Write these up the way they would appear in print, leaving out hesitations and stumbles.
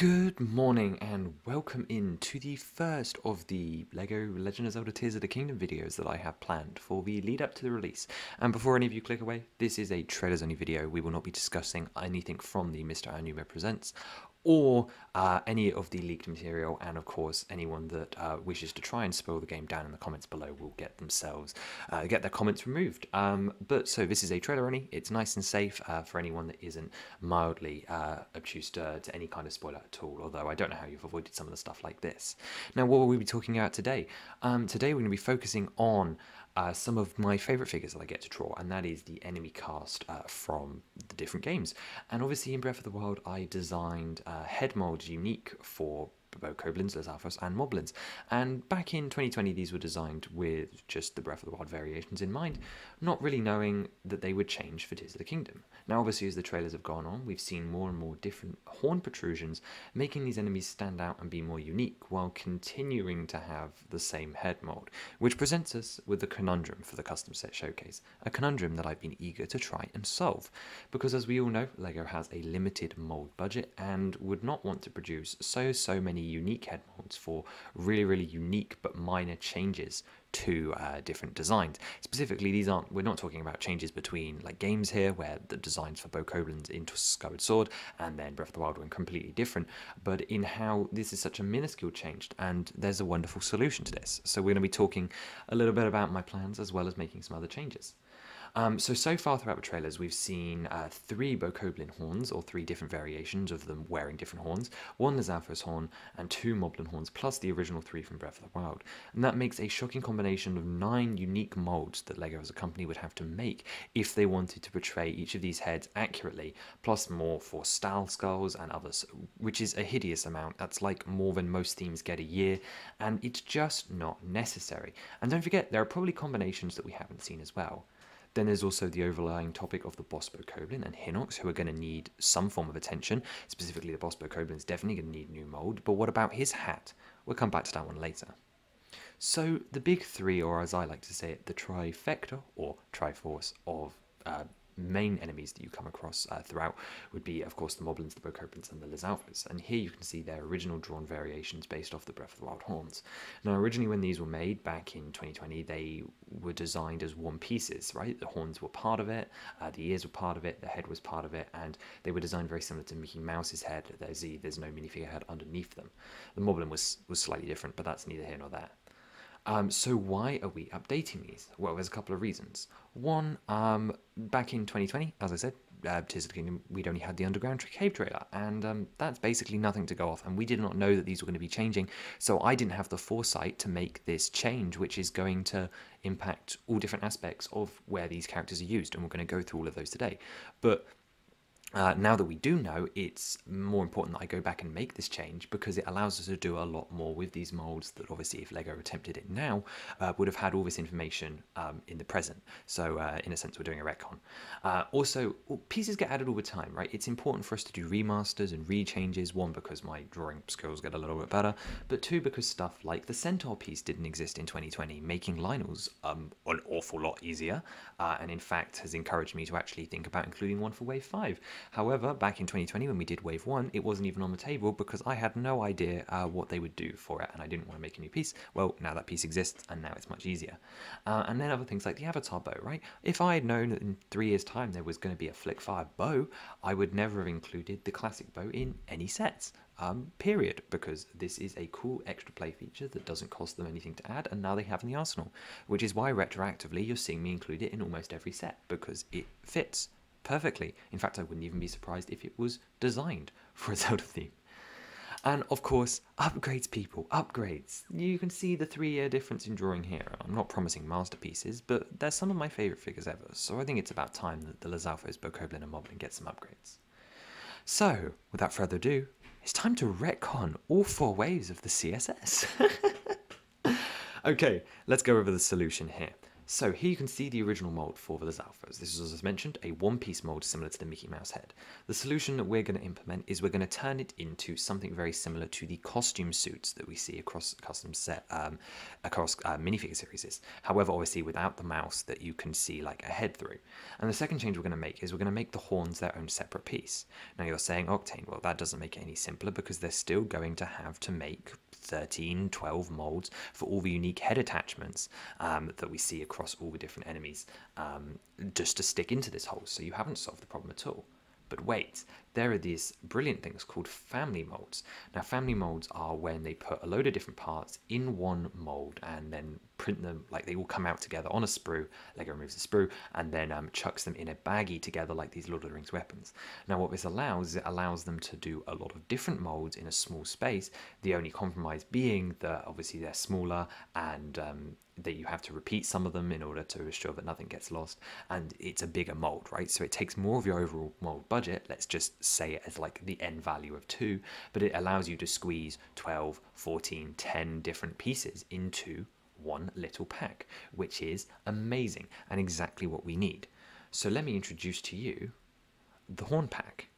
Good morning and welcome in to the first of the LEGO Legend of Zelda Tears of the Kingdom videos that I have planned for the lead up to the release. And before any of you click away, this is a trailers only video. We will not be discussing anything from the Mr. Aonuma Presents or any of the leaked material, and of course anyone that wishes to try and spoil the game down in the comments below will get their comments removed. So this is a trailer only. It's nice and safe for anyone that isn't mildly obtuse to any kind of spoiler at all, although I don't know how you've avoided some of the stuff like this. Now, what will we be talking about today? Today we're going to be focusing on some of my favourite figures that I get to draw, and that is the enemy cast from the different games. And obviously in Breath of the Wild I designed head molds unique for both Koblins, Lizalfos and Moblins, and back in 2020 these were designed with just the Breath of the Wild variations in mind, not really knowing that they would change for Tears of the Kingdom. Now obviously as the trailers have gone on, we've seen more and more different horn protrusions, making these enemies stand out and be more unique while continuing to have the same head mold, which presents us with a conundrum for the custom set showcase, a conundrum that I've been eager to try and solve, because as we all know, LEGO has a limited mold budget and would not want to produce so many unique head molds for really unique but minor changes to different designs. Specifically, we're not talking about changes between like games here where the designs for both Koblins into Skyward Sword and then Breath of the Wild were completely different, but in how this is such a minuscule change, and there's a wonderful solution to this. So we're going to be talking a little bit about my plans as well as making some other changes. So far throughout the trailers, we've seen 3 Bokoblin horns, or 3 different variations of them wearing different horns, 1 Lizalfos horn, and 2 Moblin horns, plus the original 3 from Breath of the Wild. And that makes a shocking combination of 9 unique molds that LEGO as a company would have to make if they wanted to portray each of these heads accurately, plus more for Stal skulls and others, which is a hideous amount. That's like more than most themes get a year, and it's just not necessary. And don't forget, there are probably combinations that we haven't seen as well. Then there's also the overlying topic of the boss Bokoblin and Hinox, who are going to need some form of attention. Specifically, the boss Bokoblin is definitely going to need new mold, but what about his hat? We'll come back to that one later. So the big 3, or as I like to say it, the trifecta or triforce of main enemies that you come across throughout would be, of course, the Moblins, the Bokoblins, and the Lizalfos. And here you can see their original drawn variations based off the Breath of the Wild horns. Now, originally when these were made back in 2020, they were designed as one pieces, right? The horns were part of it, the ears were part of it, the head was part of it, and they were designed very similar to Mickey Mouse's head. There's no minifigure head underneath them. The Moblin was slightly different, but that's neither here nor there. So why are we updating these? Well, there's a couple of reasons. One, back in 2020, as I said, Tears of the Kingdom, we'd only had the Underground Cave trailer, and that's basically nothing to go off, and we did not know that these were going to be changing, so I didn't have the foresight to make this change, which is going to impact all different aspects of where these characters are used, and we're going to go through all of those today. But now that we do know, it's more important that I go back and make this change because it allows us to do a lot more with these molds that obviously if LEGO attempted it now would have had all this information in the present. So in a sense we're doing a retcon. Also, pieces get added all the time, right? It's important for us to do remasters and rechanges, 1 because my drawing skills get a little bit better, but 2 because stuff like the Centaur piece didn't exist in 2020, making Lionel's an awful lot easier, and in fact has encouraged me to actually think about including one for Wave 5. However, back in 2020 when we did Wave 1, it wasn't even on the table because I had no idea what they would do for it, and I didn't want to make a new piece. Well, now that piece exists, and now it's much easier. And then other things like the Avatar bow, right? If I had known that in 3 years' time there was going to be a Flickfire bow, I would never have included the classic bow in any sets. Period, because this is a cool extra play feature that doesn't cost them anything to add, and now they have in the arsenal, which is why retroactively you're seeing me include it in almost every set, because it fits perfectly. In fact, I wouldn't even be surprised if it was designed for a Zelda theme. And of course, upgrades, people, upgrades. You can see the 3-year difference in drawing here. I'm not promising masterpieces, but they're some of my favourite figures ever, so I think it's about time that the Lizalfos, Bokoblin and Moblin get some upgrades. So, without further ado, it's time to retcon all 4 waves of the CSS. Okay, let's go over the solution here. So here you can see the original mold for the Zalphos. This is, as mentioned, a one-piece mold similar to the Mickey Mouse head. The solution that we're going to implement is we're going to turn it into something very similar to the costume suits that we see across custom set, across minifigure series. However, obviously without the mouse that you can see like a head through. And the second change we're going to make is we're going to make the horns their own separate piece. Now you're saying, Octane, well that doesn't make it any simpler because they're still going to have to make 13, 12 molds for all the unique head attachments that we see across all the different enemies just to stick into this hole. So you haven't solved the problem at all. But wait, there are these brilliant things called family molds. Now, family molds are when they put a load of different parts in one mold and then print them, like they all come out together on a sprue. LEGO removes the sprue and then chucks them in a baggie together like these Lord of the Rings weapons. Now, what this allows is it allows them to do a lot of different molds in a small space. The only compromise being that obviously they're smaller and that you have to repeat some of them in order to ensure that nothing gets lost, and it's a bigger mold, right? So it takes more of your overall mold budget, let's just say it as like the end value of 2, but it allows you to squeeze 12, 14, 10 different pieces into one little pack, which is amazing and exactly what we need. So let me introduce to you the horn pack.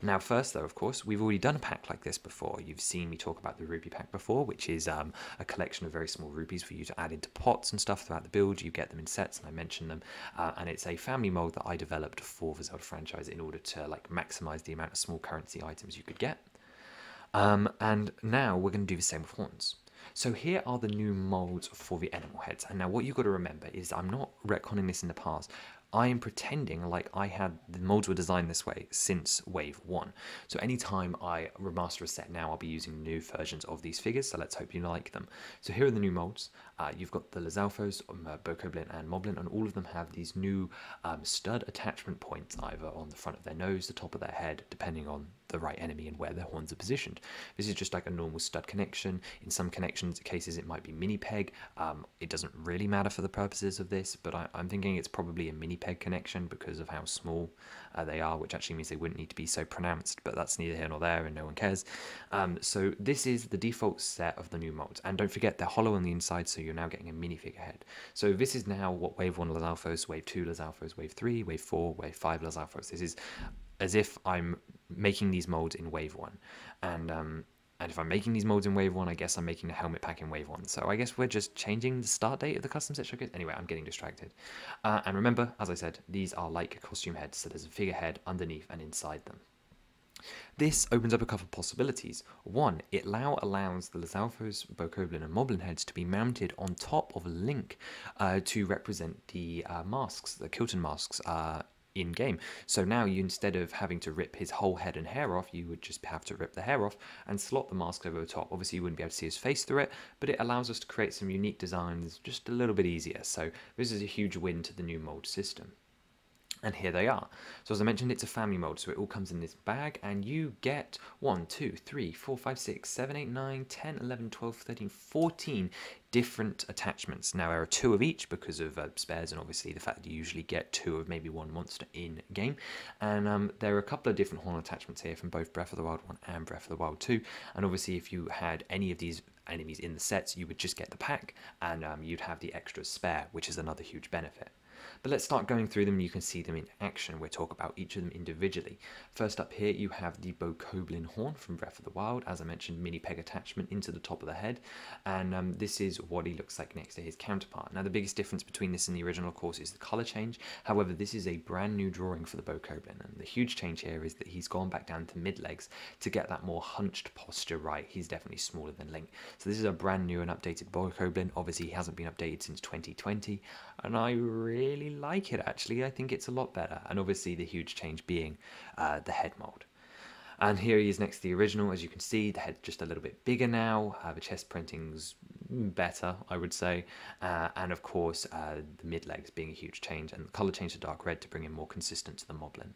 Now first though, of course, we've already done a pack like this before. You've seen me talk about the rupee pack before, which is a collection of very small rupees for you to add into pots and stuff throughout the build. You get them in sets, and I mentioned them. And it's a family mold that I developed for the Zelda franchise in order to like maximize the amount of small currency items you could get. And now we're going to do the same with horns. So here are the new molds for the animal heads. And now what you've got to remember is I'm not retconning this in the past. I am pretending like the molds were designed this way since Wave 1. So anytime I remaster a set now, I'll be using new versions of these figures, so let's hope you like them. So here are the new molds. You've got the Lizalfos, Bokoblin and Moblin, and all of them have these new stud attachment points either on the front of their nose, the top of their head, depending on the right enemy and where their horns are positioned. This is just like a normal stud connection. In some cases it might be mini peg. It doesn't really matter for the purposes of this, but I'm thinking it's probably a mini peg connection because of how small they are, which actually means they wouldn't need to be so pronounced, but that's neither here nor there and no one cares. So this is the default set of the new molds, and don't forget they're hollow on the inside, so you're now getting a minifigure head. So this is now what Wave 1 Lizalfos, Wave 2 Lizalfos, Wave 3, Wave 4, Wave 5 Lizalfos. This is as if I'm making these molds in Wave 1. And if I'm making these molds in Wave 1, I guess I'm making the helmet pack in Wave 1. So I guess we're just changing the start date of the custom set showcase. Anyway, I'm getting distracted. And remember, as I said, these are like costume heads, so there's a figure head underneath and inside them. This opens up a couple of possibilities. One, it now allows the Lizalfos, Bokoblin and Moblin heads to be mounted on top of a link to represent the masks, the Kilton masks, in game. So now you, instead of having to rip his whole head and hair off, you would just have to rip the hair off and slot the mask over the top. Obviously you wouldn't be able to see his face through it, but it allows us to create some unique designs just a little bit easier. So this is a huge win to the new mold system. And here they are. So as I mentioned, it's a family mold, so it all comes in this bag, and you get 1, 2, 3, 4, 5, 6, 7, 8, 9, 10, 11, 12, 13, 14 different attachments. Now there are 2 of each because of spares, and obviously the fact that you usually get 2 of maybe one monster in game. And there are a couple of different horn attachments here from both Breath of the Wild 1 and Breath of the Wild 2. And obviously if you had any of these enemies in the sets, you would just get the pack, and you'd have the extras spare, which is another huge benefit. But let's start going through them. You can see them in action. We'll talk about each of them individually. First up here, you have the Bokoblin horn from Breath of the Wild. As I mentioned, mini peg attachment into the top of the head. And this is what he looks like next to his counterpart. Now, the biggest difference between this and the original, of course, is the color change. However, this is a brand new drawing for the Bokoblin. And the huge change here is that he's gone back down to mid-legs to get that more hunched posture right. He's definitely smaller than Link. So this is a brand new and updated Bokoblin. Obviously, he hasn't been updated since 2020. And I really like it, actually. I think it's a lot better. And obviously the huge change being the head mold. And here he is next to the original. As you can see, the head's just a little bit bigger now. The chest printing's better, I would say. And of course, the mid-legs being a huge change, and the colour change to dark red to bring him more consistent to the Moblin.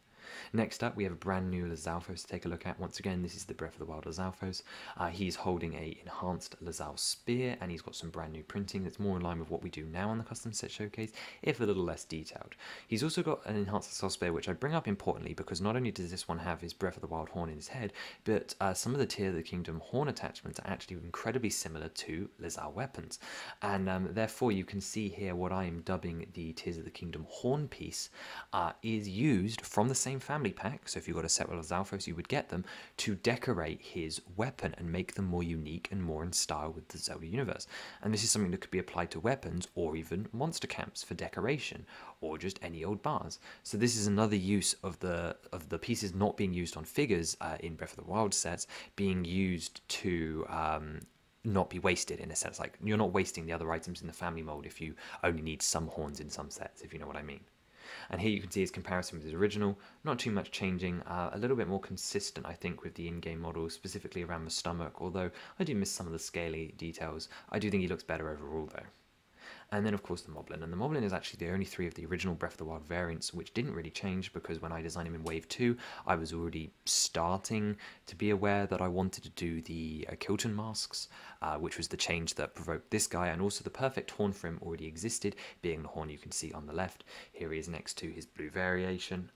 Next up, we have a brand new Lizalfos to take a look at. Once again, this is the Breath of the Wild Lizalfos. He's holding a enhanced Lizal spear, and he's got some brand new printing that's more in line with what we do now on the custom set showcase, if a little less detailed. He's also got an enhanced Lizal spear, which I bring up importantly because not only does this one have his Breath of the Wild horn in his head, but some of the Tears of the Kingdom horn attachments are actually incredibly similar to Lizal weapons, and therefore you can see here what I am dubbing the Tears of the Kingdom horn piece is used from the same family pack. So if you got a set with Lizalfos, you would get them to decorate his weapon and make them more unique and more in style with the Zelda universe. And this is something that could be applied to weapons or even monster camps for decoration, or just any old bars. So this is another use of the pieces not being used on figures in Breath of the Wild sets, being used to not be wasted, in a sense. Like, you're not wasting the other items in the family mold if you only need some horns in some sets, if you know what I mean. And here you can see his comparison with his original, not too much changing, a little bit more consistent I think with the in-game model, specifically around the stomach, although I do miss some of the scaly details. I do think he looks better overall though. And then of course the Moblin, and the Moblin is actually the only three of the original Breath of the Wild variants which didn't really change, because when I designed him in Wave 2 I was already starting to be aware that I wanted to do the Kilton masks, which was the change that provoked this guy, and also the perfect horn for him already existed, being the horn you can see on the left. Here he is next to his blue variation,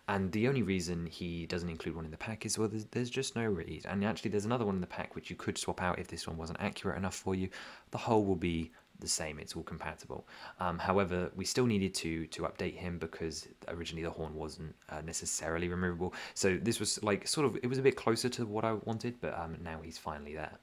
and the only reason he doesn't include one in the pack is, well, there's just no reason. And actually there's another one in the pack which you could swap out if this one wasn't accurate enough for you. The whole will be the same, it's all compatible. However, we still needed to update him because originally the horn wasn't necessarily removable. So this was like sort of, it was a bit closer to what I wanted, but now he's finally there.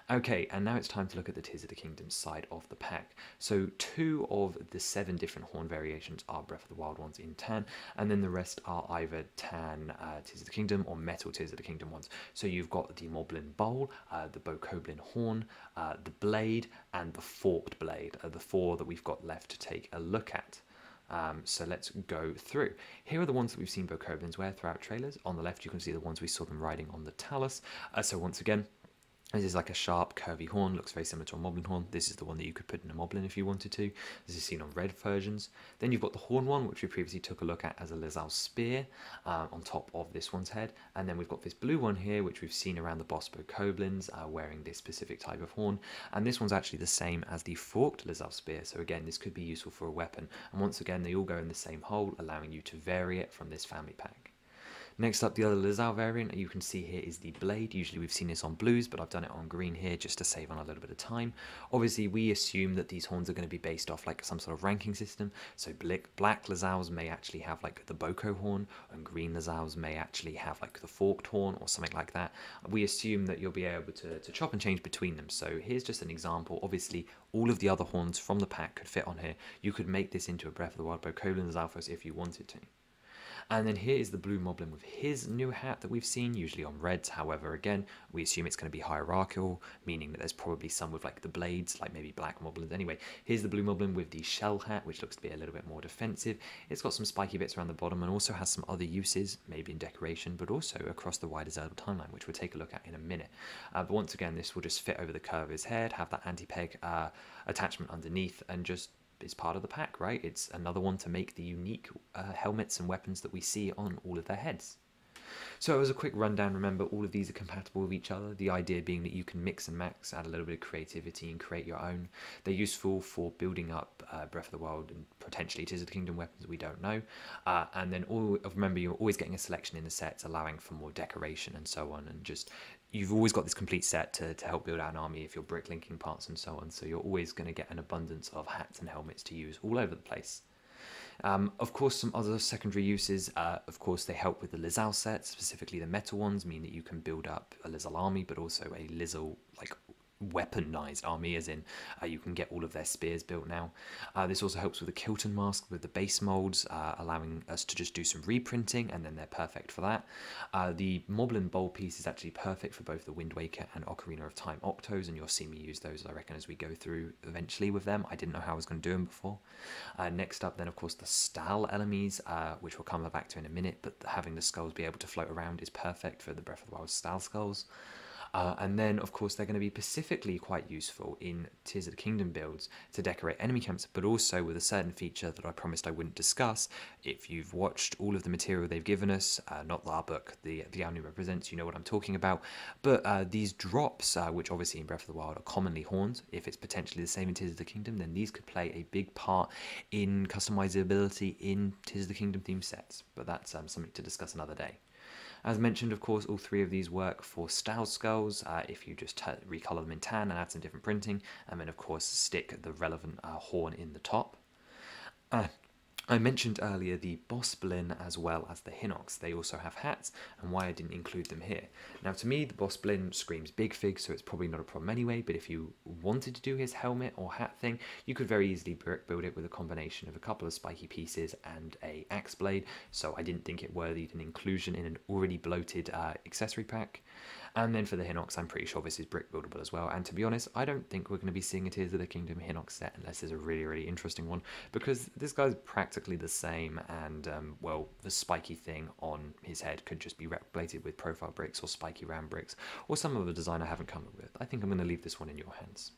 Okay, and now it's time to look at the Tears of the Kingdom side of the pack. So 2 of the 7 different horn variations are Breath of the Wild ones in tan, and then the rest are either tan Tears of the Kingdom or metal Tears of the Kingdom ones. So you've got the Moblin Bowl, the Bokoblin Horn, the Blade, and the Forked Blade, the 4 that we've got left to take a look at. So let's go through. Here are the ones that we've seen Bokoblins wear throughout trailers. On the left you can see the ones we saw them riding on the Talus. So once again, this is like a sharp, curvy horn, looks very similar to a Moblin horn. This is the one that you could put in a Moblin if you wanted to. This is seen on red versions. Then you've got the horn one, which we previously took a look at as a Lizal spear on top of this one's head. And then we've got this blue one here, which we've seen around the boss Bokoblins wearing this specific type of horn. And this one's actually the same as the forked Lizal spear. So again, this could be useful for a weapon. And once again, they all go in the same hole, allowing you to vary it from this family pack. Next up, the other Lizal variant you can see here is the Blade. Usually we've seen this on blues, but I've done it on green here just to save on a little bit of time. Obviously, we assume that these horns are going to be based off like some sort of ranking system. So black Lizals may actually have like the Boko horn, and green Lizals may actually have like the forked horn or something like that. We assume that you'll be able to chop and change between them. So here's just an example. Obviously, all of the other horns from the pack could fit on here. You could make this into a Breath of the Wild Bokoblin Lizalfos if you wanted to. And then here is the blue Moblin with his new hat that we've seen, usually on reds. However, again, we assume it's going to be hierarchical, meaning that there's probably some with like the blades, like maybe black Moblins. Anyway, here's the blue Moblin with the shell hat, which looks to be a little bit more defensive. It's got some spiky bits around the bottom and also has some other uses, maybe in decoration, but also across the wider Zelda timeline, which we'll take a look at in a minute. But once again, this will just fit over the curve of his head, have that anti-peg attachment underneath, and just is part of the pack, right? It's another one to make the unique helmets and weapons that we see on all of their heads. So as a quick rundown, remember all of these are compatible with each other, the idea being that you can mix and match, add a little bit of creativity and create your own. They're useful for building up Breath of the Wild and potentially Tears of the Kingdom weapons, we don't know. And then remember, you're always getting a selection in the sets allowing for more decoration and so on, and just you've always got this complete set to help build out an army if you're bricklinking parts and so on, so you're always going to get an abundance of hats and helmets to use all over the place. Of course, some other secondary uses, of course, they help with the Lizal sets, specifically the metal ones, mean that you can build up a Lizal army, but also a Lizal, like, weaponized army, as in you can get all of their spears built now. This also helps with the Kilton mask with the base molds, allowing us to just do some reprinting, and then they're perfect for that. The Moblin Bowl piece is actually perfect for both the Wind Waker and Ocarina of Time Octos, and you'll see me use those, I reckon, as we go through eventually with them. I didn't know how I was going to do them before. Next up then, of course, the Stal enemies, which we'll come back to in a minute, but having the skulls be able to float around is perfect for the Breath of the Wild Stal skulls. And then, of course, they're going to be specifically quite useful in Tears of the Kingdom builds to decorate enemy camps, but also with a certain feature that I promised I wouldn't discuss. If you've watched all of the material they've given us, not our book, the Omni represents, you know what I'm talking about. But these drops, which obviously in Breath of the Wild are commonly horns, if it's potentially the same in Tears of the Kingdom, then these could play a big part in customizability in Tears of the Kingdom theme sets. But that's something to discuss another day. As mentioned, of course, all three of these work for style skulls if you just recolor them in tan and add some different printing, and then of course stick the relevant horn in the top. I mentioned earlier the Bosblin as well as the Hinox. They also have hats, and why I didn't include them here. Now, to me, the Bosblin screams big fig, so it's probably not a problem anyway, but if you wanted to do his helmet or hat thing, you could very easily brick build it with a combination of a couple of spiky pieces and a axe blade, so I didn't think it worthy an inclusion in an already bloated accessory pack. And then for the Hinox, I'm pretty sure this is brick buildable as well. And to be honest, I don't think we're going to be seeing a Tears of the Kingdom Hinox set unless there's a really, really interesting one, because this guy's practically the same, and well, the spiky thing on his head could just be replicated with profile bricks or spiky ram bricks, or some other design I haven't come up with. I think I'm going to leave this one in your hands.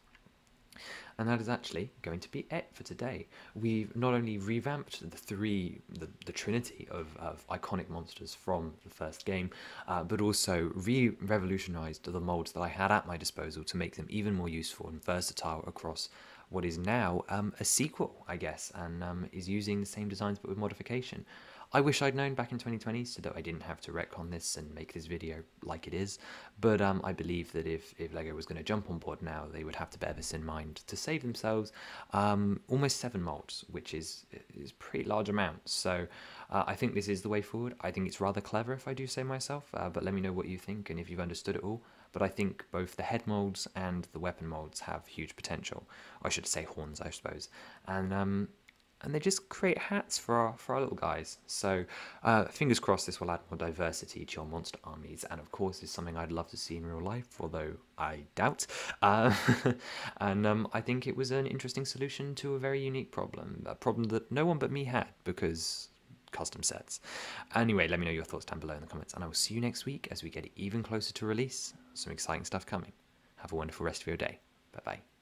And that is actually going to be it for today. We've not only revamped the trinity of iconic monsters from the first game, but also revolutionized the molds that I had at my disposal to make them even more useful and versatile across what is now a sequel, I guess, and is using the same designs but with modification. I wish I'd known back in 2020 so that I didn't have to retcon this and make this video like it is, but I believe that if LEGO was going to jump on board now, they would have to bear this in mind to save themselves almost 7 molds, which is a pretty large amount. So I think this is the way forward. I think it's rather clever if I do say myself, but let me know what you think and if you've understood it all. But I think both the head molds and the weapon molds have huge potential. I should say horns, I suppose. And they just create hats for our little guys. So fingers crossed this will add more diversity to your monster armies, and of course is something I'd love to see in real life, although I doubt. And I think it was an interesting solution to a very unique problem, a problem that no one but me had, because custom sets. Anyway, let me know your thoughts down below in the comments, and I will see you next week as we get even closer to release. Some exciting stuff coming. Have a wonderful rest of your day. Bye bye.